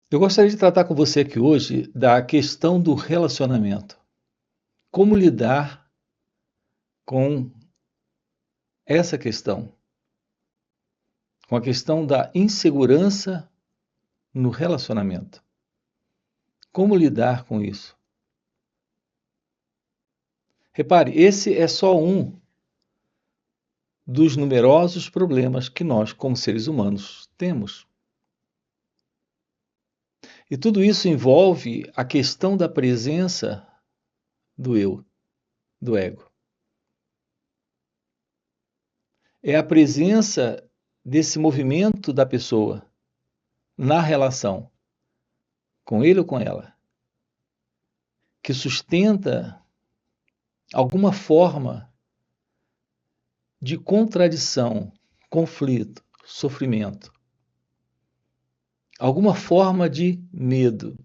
Eu gostaria de tratar com você aqui hoje da questão do relacionamento. Como lidar com essa questão, com a questão da insegurança no relacionamento. Como lidar com isso? Repare, esse é só um dos numerosos problemas que nós, como seres humanos, temos. E tudo isso envolve a questão da presença do eu, do ego. É a presença desse movimento da pessoa na relação, com ele ou com ela, que sustenta alguma forma de contradição, conflito, sofrimento, alguma forma de medo.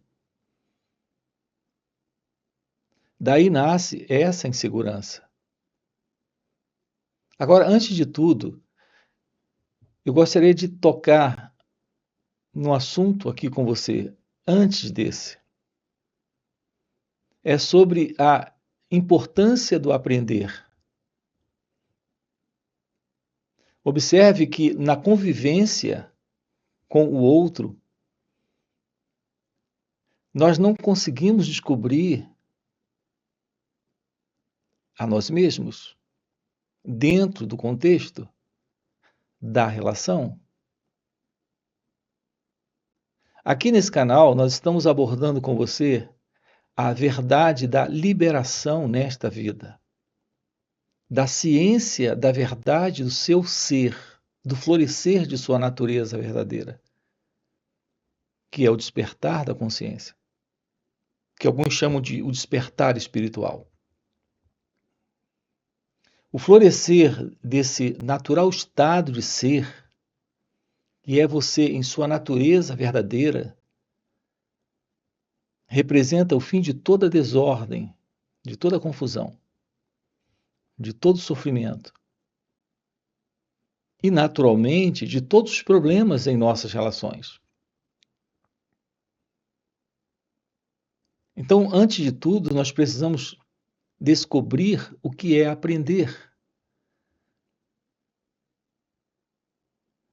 Daí nasce essa insegurança. Agora, antes de tudo, eu gostaria de tocar no assunto aqui com você, antes desse. É sobre a importância do aprender. Observe que na convivência com o outro, nós não conseguimos descobrir a nós mesmos dentro do contexto da relação. Aqui nesse canal, nós estamos abordando com você a verdade da liberação nesta vida, da ciência da verdade do seu ser, do florescer de sua natureza verdadeira, que é o despertar da consciência, que alguns chamam de o despertar espiritual. O florescer desse natural estado de ser, que é você em sua natureza verdadeira, representa o fim de toda desordem, de toda confusão, de todo sofrimento e, naturalmente, de todos os problemas em nossas relações. Então, antes de tudo, nós precisamos descobrir o que é aprender.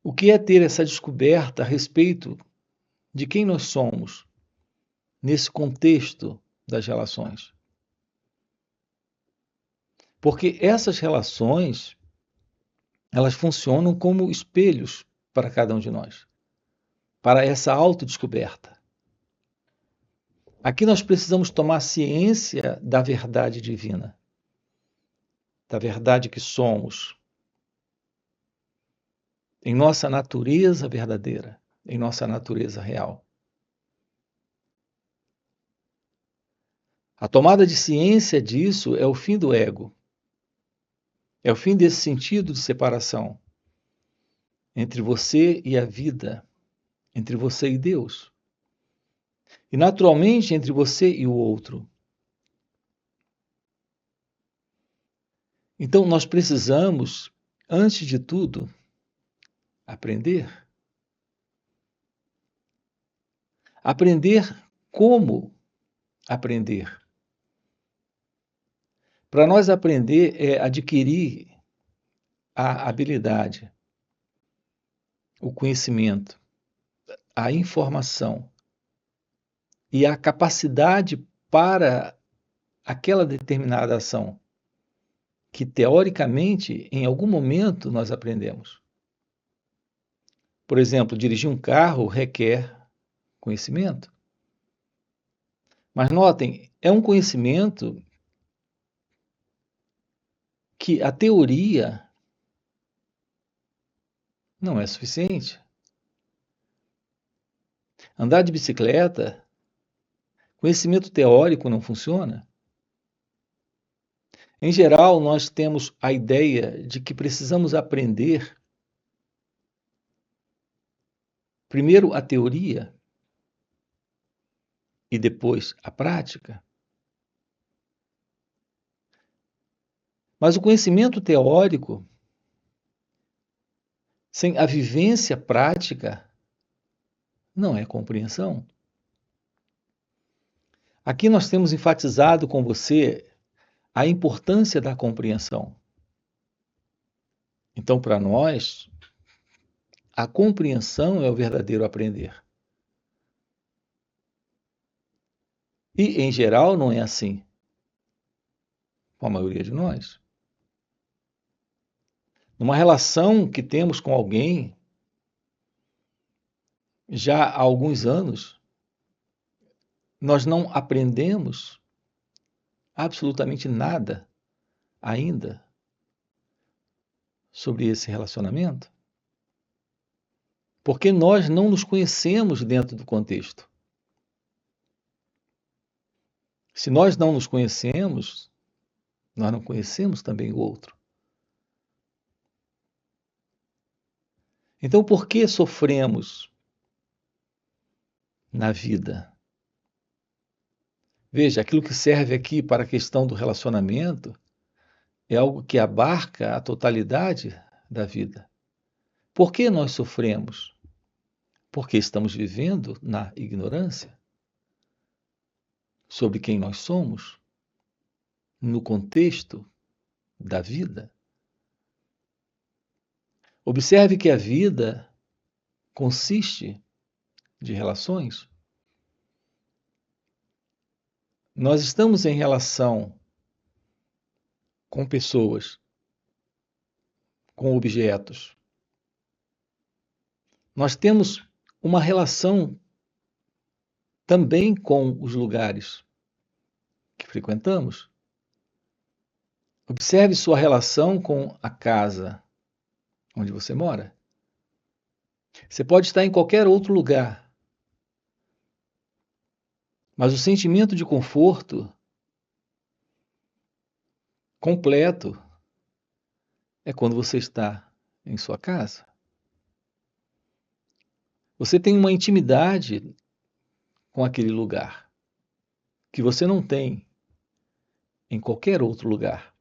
O que é ter essa descoberta a respeito de quem nós somos nesse contexto das relações. Porque essas relações, elas funcionam como espelhos para cada um de nós, para essa autodescoberta. Aqui nós precisamos tomar ciência da verdade divina, da verdade que somos, em nossa natureza verdadeira, em nossa natureza real. A tomada de ciência disso é o fim do ego, é o fim desse sentido de separação entre você e a vida, entre você e Deus, e naturalmente entre você e o outro. Então nós precisamos, antes de tudo, aprender. Aprender como aprender. Para nós aprender é adquirir a habilidade, o conhecimento, a informação e a capacidade para aquela determinada ação que, teoricamente, em algum momento nós aprendemos. Por exemplo, dirigir um carro requer conhecimento. Mas notem, é um conhecimento que a teoria não é suficiente. Andar de bicicleta, conhecimento teórico não funciona. Em geral, nós temos a ideia de que precisamos aprender primeiro a teoria e depois a prática. Mas o conhecimento teórico, sem a vivência prática, não é compreensão. Aqui nós temos enfatizado com você a importância da compreensão. Então, para nós, a compreensão é o verdadeiro aprender. E, em geral, não é assim com a maioria de nós. Numa relação que temos com alguém já há alguns anos, nós não aprendemos absolutamente nada ainda sobre esse relacionamento, porque nós não nos conhecemos dentro do contexto. Se nós não nos conhecemos, nós não conhecemos também o outro. Então, por que sofremos na vida? Veja, aquilo que serve aqui para a questão do relacionamento é algo que abarca a totalidade da vida. Por que nós sofremos? Porque estamos vivendo na ignorância sobre quem nós somos, no contexto da vida. Observe que a vida consiste de relações. Nós estamos em relação com pessoas, com objetos. Nós temos uma relação também com os lugares que frequentamos. Observe sua relação com a casa onde você mora. Você pode estar em qualquer outro lugar, mas o sentimento de conforto completo é quando você está em sua casa. Você tem uma intimidade com aquele lugar que você não tem em qualquer outro lugar.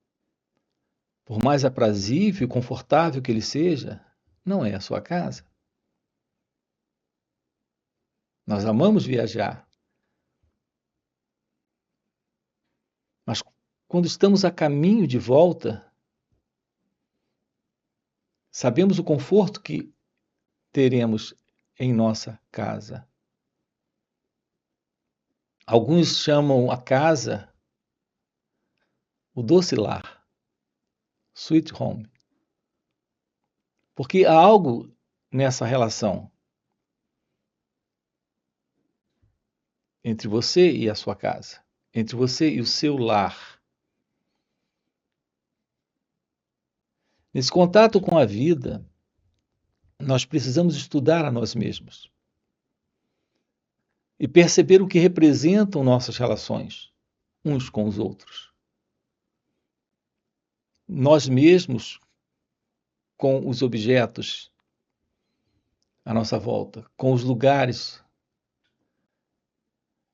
Por mais aprazível e confortável que ele seja, não é a sua casa. Nós amamos viajar, mas quando estamos a caminho de volta, sabemos o conforto que teremos em nossa casa. Alguns chamam a casa o doce lar, sweet home, porque há algo nessa relação entre você e a sua casa, entre você e o seu lar. Nesse contato com a vida, nós precisamos estudar a nós mesmos e perceber o que representam nossas relações uns com os outros. Nós mesmos com os objetos à nossa volta, com os lugares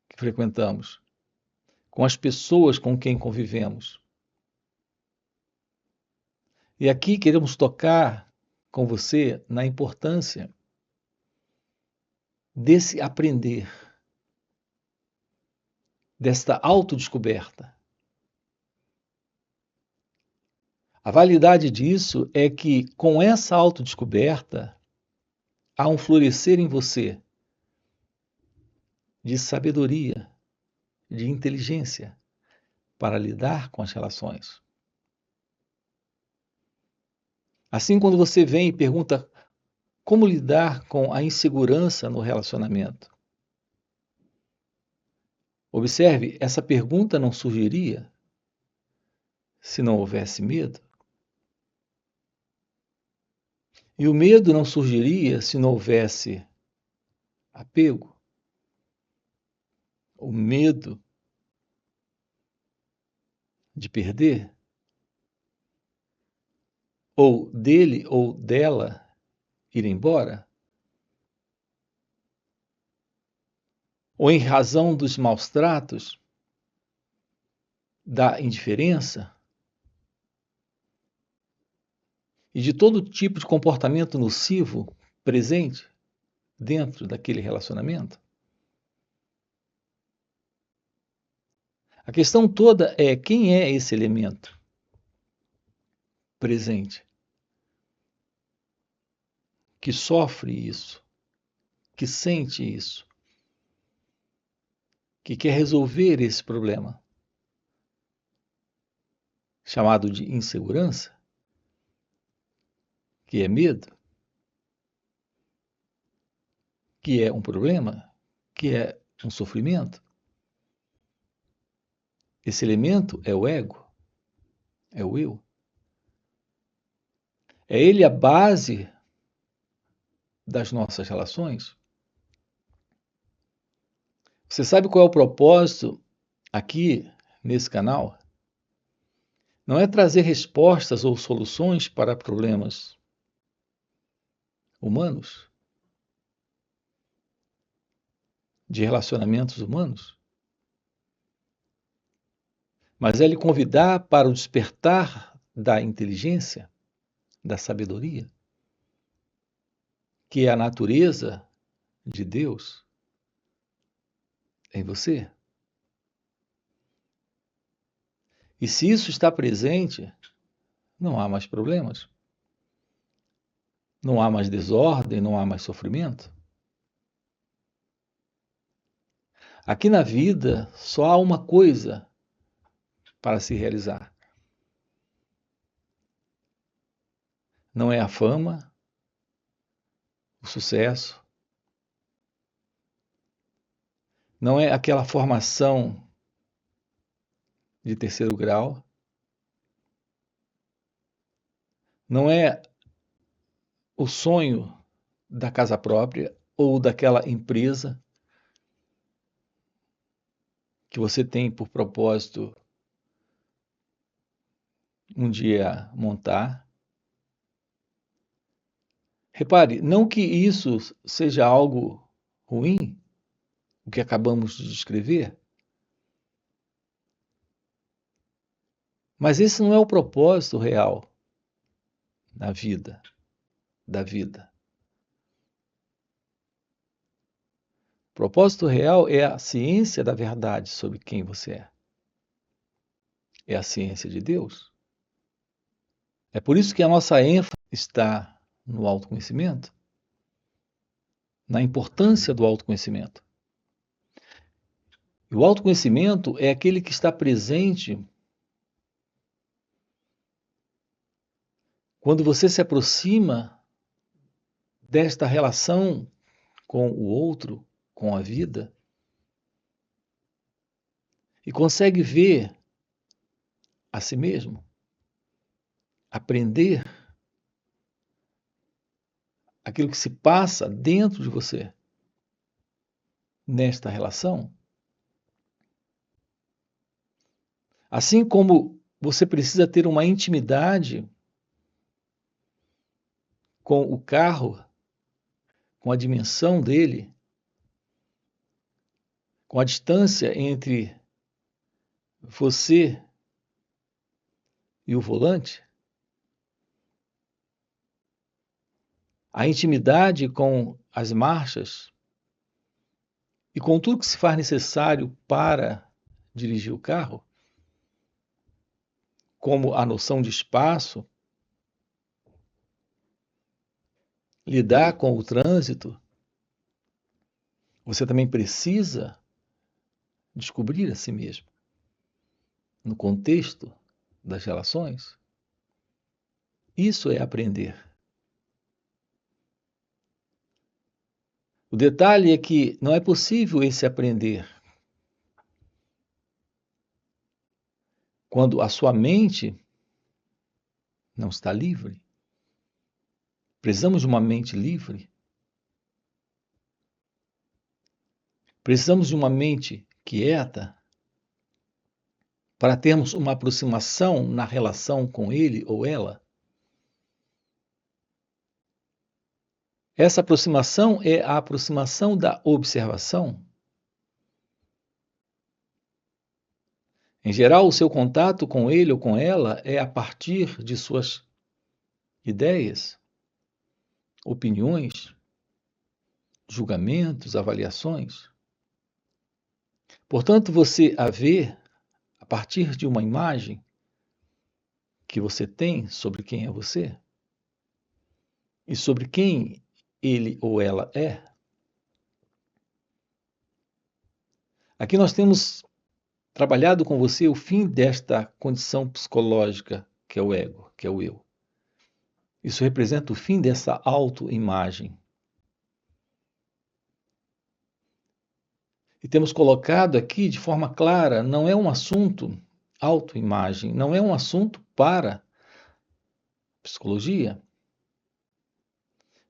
que frequentamos, com as pessoas com quem convivemos. E aqui queremos tocar com você na importância desse aprender, desta autodescoberta. A validade disso é que, com essa autodescoberta, há um florescer em você de sabedoria, de inteligência para lidar com as relações. Assim, quando você vem e pergunta como lidar com a insegurança no relacionamento, observe, essa pergunta não surgiria se não houvesse medo. E o medo não surgiria se não houvesse apego. O medo de perder, ou dele ou dela ir embora, ou em razão dos maus tratos, da indiferença e de todo tipo de comportamento nocivo presente dentro daquele relacionamento. A questão toda é quem é esse elemento presente que sofre isso, que sente isso, que quer resolver esse problema, chamado de insegurança, que é medo, que é um problema, que é um sofrimento. Esse elemento é o ego, é o eu. É ele a base das nossas relações. Você sabe qual é o propósito aqui nesse canal? Não é trazer respostas ou soluções para problemas humanos, de relacionamentos humanos, mas é lhe convidar para o despertar da inteligência, da sabedoria, que é a natureza de Deus em você. E se isso está presente, não há mais problemas, não há mais desordem, não há mais sofrimento. Aqui na vida só há uma coisa para se realizar. Não é a fama, o sucesso, não é aquela formação de terceiro grau, não é o sonho da casa própria ou daquela empresa que você tem por propósito um dia montar. Repare, não que isso seja algo ruim, o que acabamos de descrever, mas esse não é o propósito real da vida. O propósito real é a ciência da verdade sobre quem você é. É a ciência de Deus. É por isso que a nossa ênfase está no autoconhecimento, na importância do autoconhecimento. E o autoconhecimento é aquele que está presente quando você se aproxima desta relação com o outro, com a vida, e consegue ver a si mesmo, aprender aquilo que se passa dentro de você nesta relação. Assim como você precisa ter uma intimidade com o carro, com a dimensão dele, com a distância entre você e o volante, a intimidade com as marchas e com tudo que se faz necessário para dirigir o carro, como a noção de espaço, lidar com o trânsito, você também precisa descobrir a si mesmo no contexto das relações. Isso é aprender. O detalhe é que não é possível esse aprender quando a sua mente não está livre. Precisamos de uma mente livre. Precisamos de uma mente quieta para termos uma aproximação na relação com ele ou ela. Essa aproximação é a aproximação da observação. Em geral, o seu contato com ele ou com ela é a partir de suas ideias, opiniões, julgamentos, avaliações. Portanto, você a vê a partir de uma imagem que você tem sobre quem é você e sobre quem ele ou ela é. Aqui nós temos trabalhado com você o fim desta condição psicológica que é o ego, que é o eu. Isso representa o fim dessa autoimagem. E temos colocado aqui de forma clara, não é um assunto autoimagem, não é um assunto para psicologia.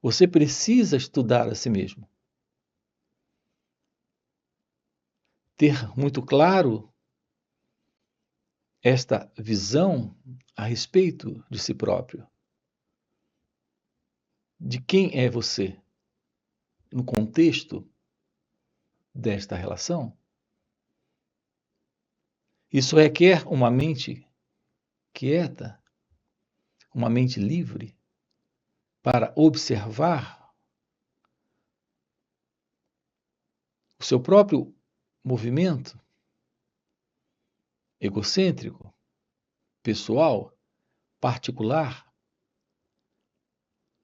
Você precisa estudar a si mesmo. Ter muito claro esta visão a respeito de si próprio. De quem é você no contexto desta relação. Isso requer uma mente quieta, uma mente livre, para observar o seu próprio movimento egocêntrico, pessoal, particular,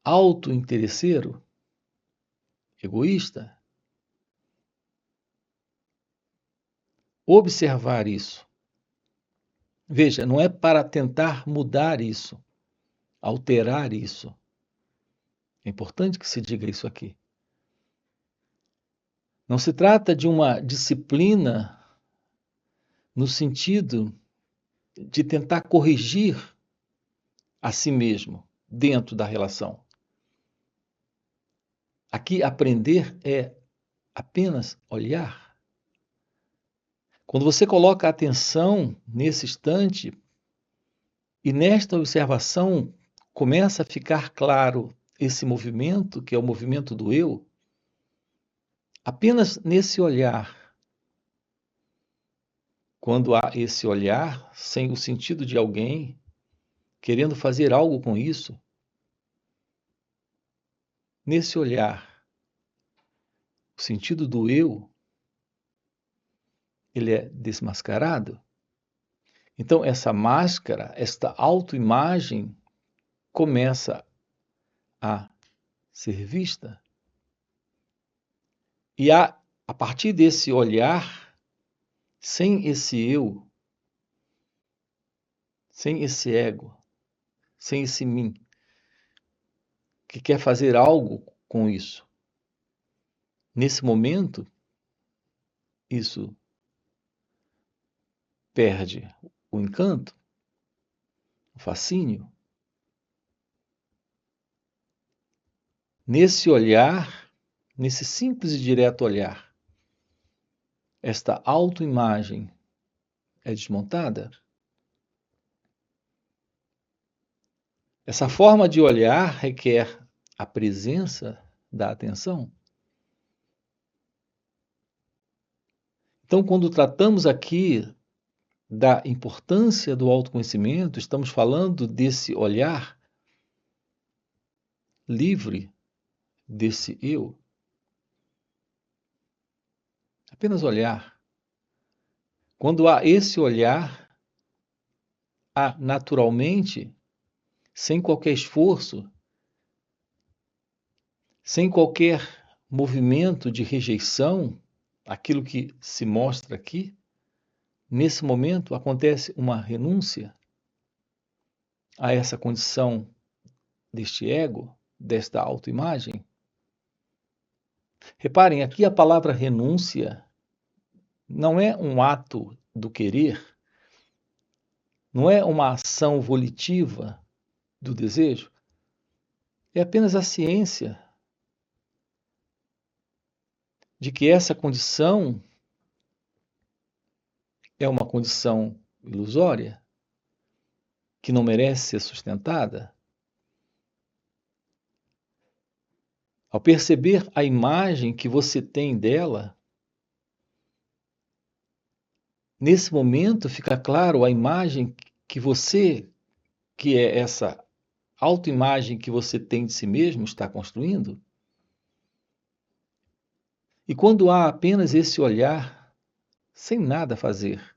autointeresseiro, egoísta. Observar isso. Veja, não é para tentar mudar isso, alterar isso. É importante que se diga isso aqui. Não se trata de uma disciplina no sentido de tentar corrigir a si mesmo dentro da relação. Aqui aprender é apenas olhar. Quando você coloca a atenção nesse instante e nesta observação começa a ficar claro esse movimento, que é o movimento do eu, apenas nesse olhar, quando há esse olhar sem o sentido de alguém querendo fazer algo com isso, nesse olhar, o sentido do eu, ele é desmascarado. Então, essa máscara, esta autoimagem, começa a ser vista. E a partir desse olhar, sem esse eu, sem esse ego, sem esse mim, que quer fazer algo com isso. Nesse momento, isso perde o encanto, o fascínio. Nesse olhar, nesse simples e direto olhar, esta autoimagem é desmontada. Essa forma de olhar requer a presença da atenção. Então, quando tratamos aqui da importância do autoconhecimento, estamos falando desse olhar livre desse eu. Apenas olhar. Quando há esse olhar, há naturalmente, sem qualquer esforço, sem qualquer movimento de rejeição, aquilo que se mostra aqui, nesse momento acontece uma renúncia a essa condição deste ego, desta autoimagem. Reparem, aqui a palavra renúncia não é um ato do querer, não é uma ação volitiva do desejo, é apenas a ciência de que essa condição é uma condição ilusória, que não merece ser sustentada. Ao perceber a imagem que você tem dela, nesse momento fica claro a imagem que você, que é essa autoimagem que você tem de si mesmo, está construindo. E quando há apenas esse olhar, sem nada a fazer,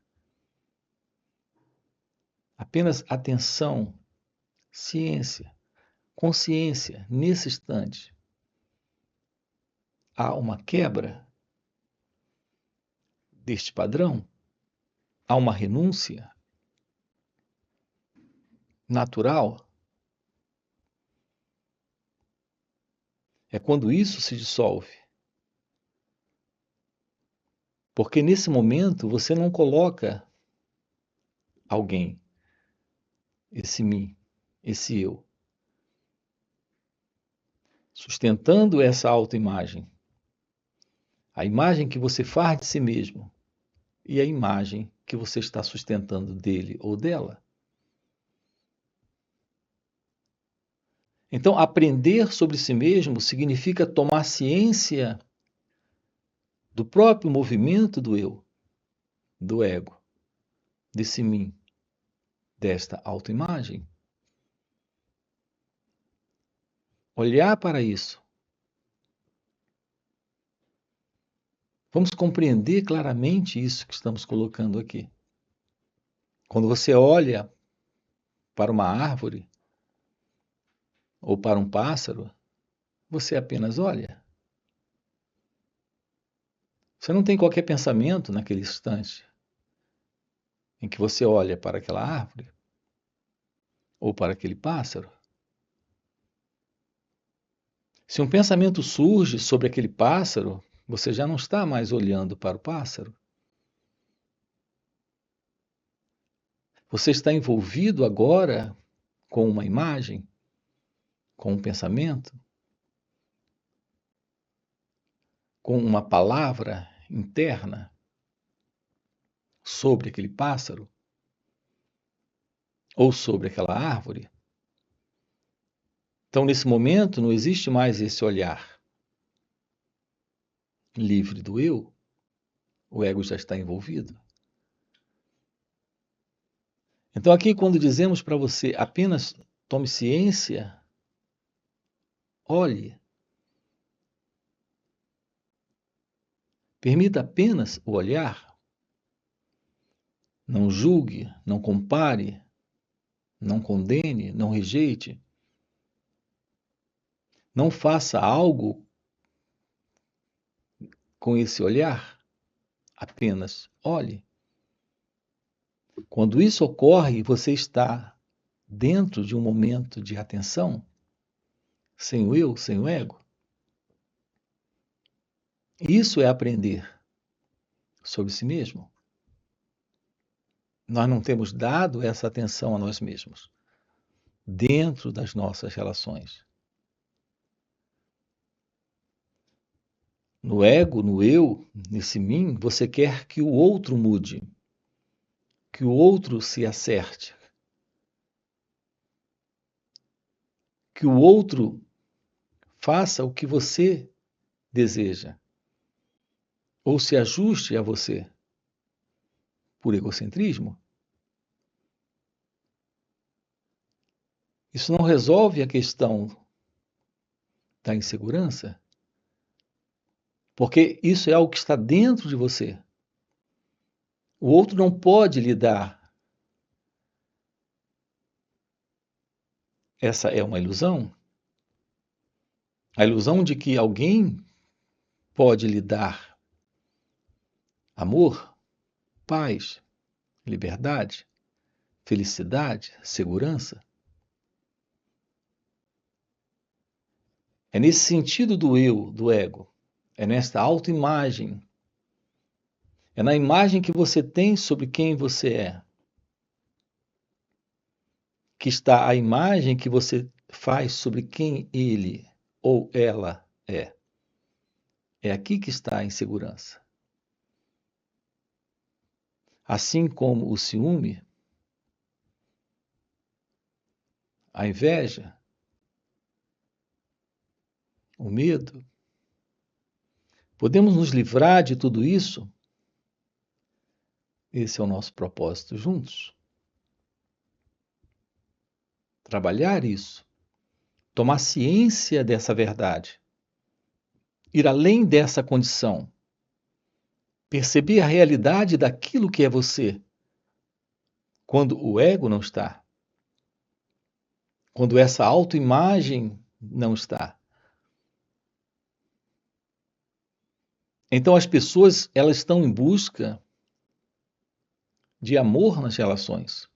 apenas atenção, ciência, consciência, nesse instante, há uma quebra deste padrão, há uma renúncia natural, é quando isso se dissolve. Porque nesse momento você não coloca alguém, esse mim, esse eu, sustentando essa autoimagem. A imagem que você faz de si mesmo e a imagem que você está sustentando dele ou dela. Então, aprender sobre si mesmo significa tomar ciência do próprio movimento do eu, do ego, desse mim, desta autoimagem. Olhar para isso. Vamos compreender claramente isso que estamos colocando aqui. Quando você olha para uma árvore ou para um pássaro, você apenas olha. Você não tem qualquer pensamento naquele instante em que você olha para aquela árvore ou para aquele pássaro. Se um pensamento surge sobre aquele pássaro, você já não está mais olhando para o pássaro. Você está envolvido agora com uma imagem, com um pensamento, com uma palavra interna sobre aquele pássaro ou sobre aquela árvore. Então, nesse momento, não existe mais esse olhar livre do eu. O ego já está envolvido. Então, aqui, quando dizemos para você apenas tome ciência, olhe, permita apenas o olhar, não julgue, não compare, não condene, não rejeite, não faça algo com esse olhar, apenas olhe. Quando isso ocorre, você está dentro de um momento de atenção, sem o eu, sem o ego. Isso é aprender sobre si mesmo. Nós não temos dado essa atenção a nós mesmos, dentro das nossas relações. No ego, no eu, nesse mim, você quer que o outro mude, que o outro se acerte, que o outro faça o que você deseja, ou se ajuste a você, por egocentrismo. Isso não resolve a questão da insegurança, porque isso é algo que está dentro de você. O outro não pode lhe dar. Essa é uma ilusão. A ilusão de que alguém pode lhe dar amor, paz, liberdade, felicidade, segurança. É nesse sentido do eu, do ego. É nesta autoimagem. É na imagem que você tem sobre quem você é. Que está a imagem que você faz sobre quem ele ou ela é. É aqui que está a insegurança. Assim como o ciúme, a inveja, o medo. Podemos nos livrar de tudo isso? Esse é o nosso propósito juntos. Trabalhar isso, tomar ciência dessa verdade, ir além dessa condição, perceber a realidade daquilo que é você, quando o ego não está, quando essa autoimagem não está. Então as pessoas, elas estão em busca de amor nas relações,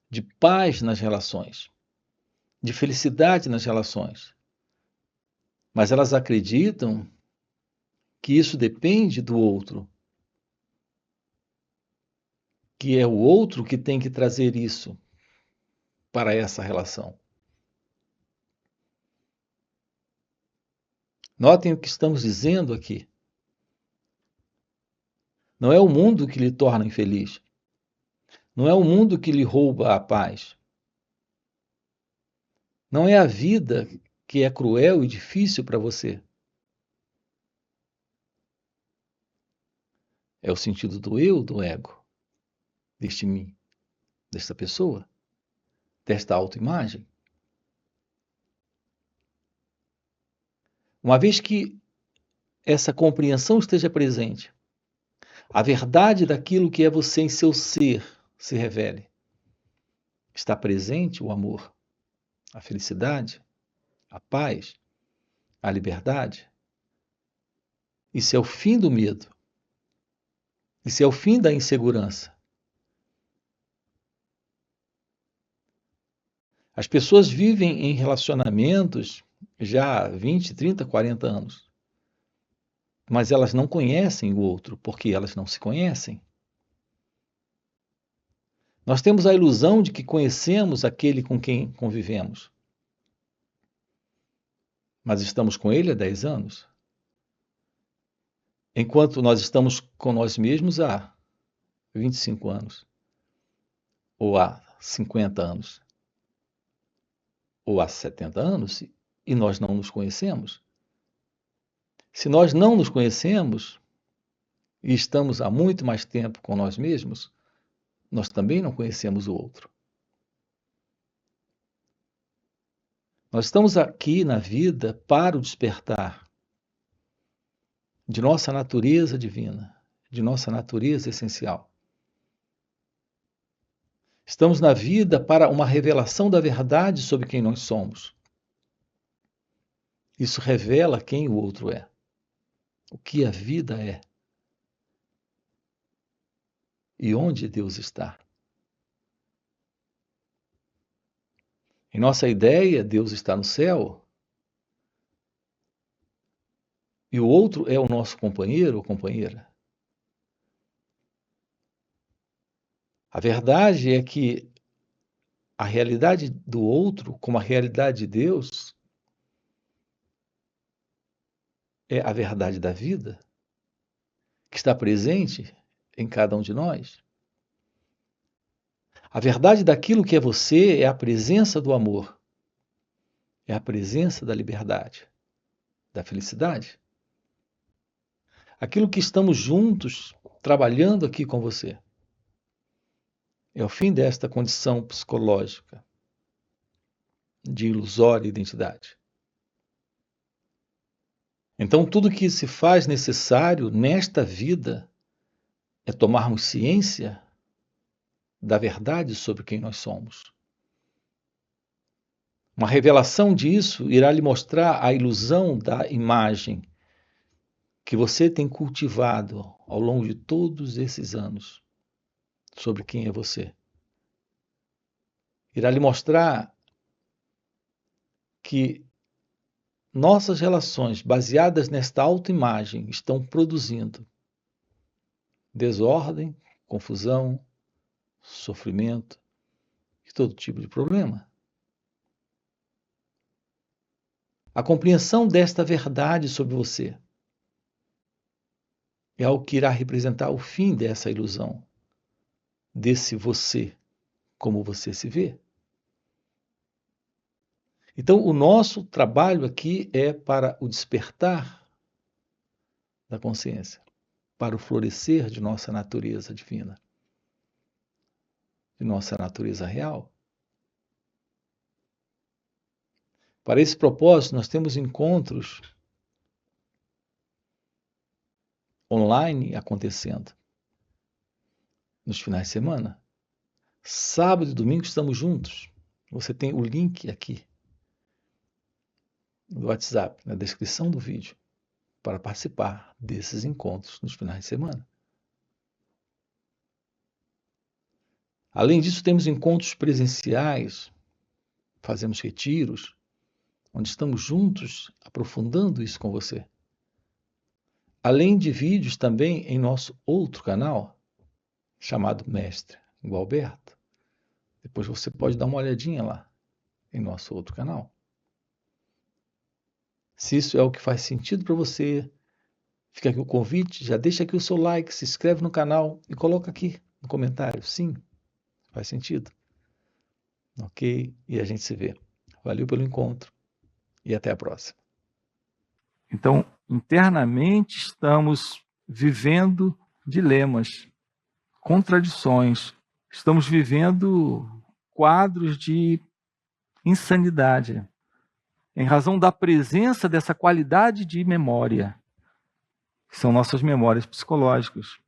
de paz nas relações, de felicidade nas relações. Mas elas acreditam que isso depende do outro, que é o outro que tem que trazer isso para essa relação. Notem o que estamos dizendo aqui. Não é o mundo que lhe torna infeliz. Não é o mundo que lhe rouba a paz. Não é a vida que é cruel e difícil para você. É o sentido do eu, do ego, deste mim, desta pessoa, desta autoimagem. Uma vez que essa compreensão esteja presente, a verdade daquilo que é você em seu ser se revele. Está presente o amor, a felicidade, a paz, a liberdade. Isso é o fim do medo. Isso é o fim da insegurança. As pessoas vivem em relacionamentos já há 20, 30, 40 anos. Mas elas não conhecem o outro, porque elas não se conhecem. Nós temos a ilusão de que conhecemos aquele com quem convivemos. Mas estamos com ele há 10 anos. Enquanto nós estamos com nós mesmos há 25 anos. Ou há 50 anos. Ou há 70 anos. E nós não nos conhecemos. Se nós não nos conhecemos e estamos há muito mais tempo com nós mesmos, nós também não conhecemos o outro. Nós estamos aqui na vida para o despertar de nossa natureza divina, de nossa natureza essencial. Estamos na vida para uma revelação da verdade sobre quem nós somos. Isso revela quem o outro é, o que a vida é e onde Deus está. Em nossa ideia, Deus está no céu e o outro é o nosso companheiro ou companheira. A verdade é que a realidade do outro, como a realidade de Deus, é a verdade da vida, que está presente em cada um de nós. A verdade daquilo que é você é a presença do amor, é a presença da liberdade, da felicidade. Aquilo que estamos juntos, trabalhando aqui com você, é o fim desta condição psicológica de ilusória identidade. Então, tudo que se faz necessário nesta vida é tomarmos ciência da verdade sobre quem nós somos. Uma revelação disso irá lhe mostrar a ilusão da imagem que você tem cultivado ao longo de todos esses anos sobre quem é você. Irá lhe mostrar que nossas relações baseadas nesta autoimagem estão produzindo desordem, confusão, sofrimento e todo tipo de problema. A compreensão desta verdade sobre você é algo que irá representar o fim dessa ilusão, desse você, como você se vê. Então, o nosso trabalho aqui é para o despertar da consciência, para o florescer de nossa natureza divina, de nossa natureza real. Para esse propósito, nós temos encontros online acontecendo nos finais de semana. Sábado e domingo estamos juntos. Você tem o link aqui no WhatsApp, na descrição do vídeo, para participar desses encontros nos finais de semana. Além disso, temos encontros presenciais, fazemos retiros, onde estamos juntos aprofundando isso com você. Além de vídeos também em nosso outro canal, chamado Mestre Gualberto. Depois você pode dar uma olhadinha lá, em nosso outro canal. Se isso é o que faz sentido para você, fica aqui o convite, já deixa aqui o seu like, se inscreve no canal e coloca aqui no comentário, sim, faz sentido. Ok? E a gente se vê. Valeu pelo encontro e até a próxima. Então, internamente estamos vivendo dilemas, contradições, estamos vivendo quadros de insanidade, em razão da presença dessa qualidade de memória, que são nossas memórias psicológicas.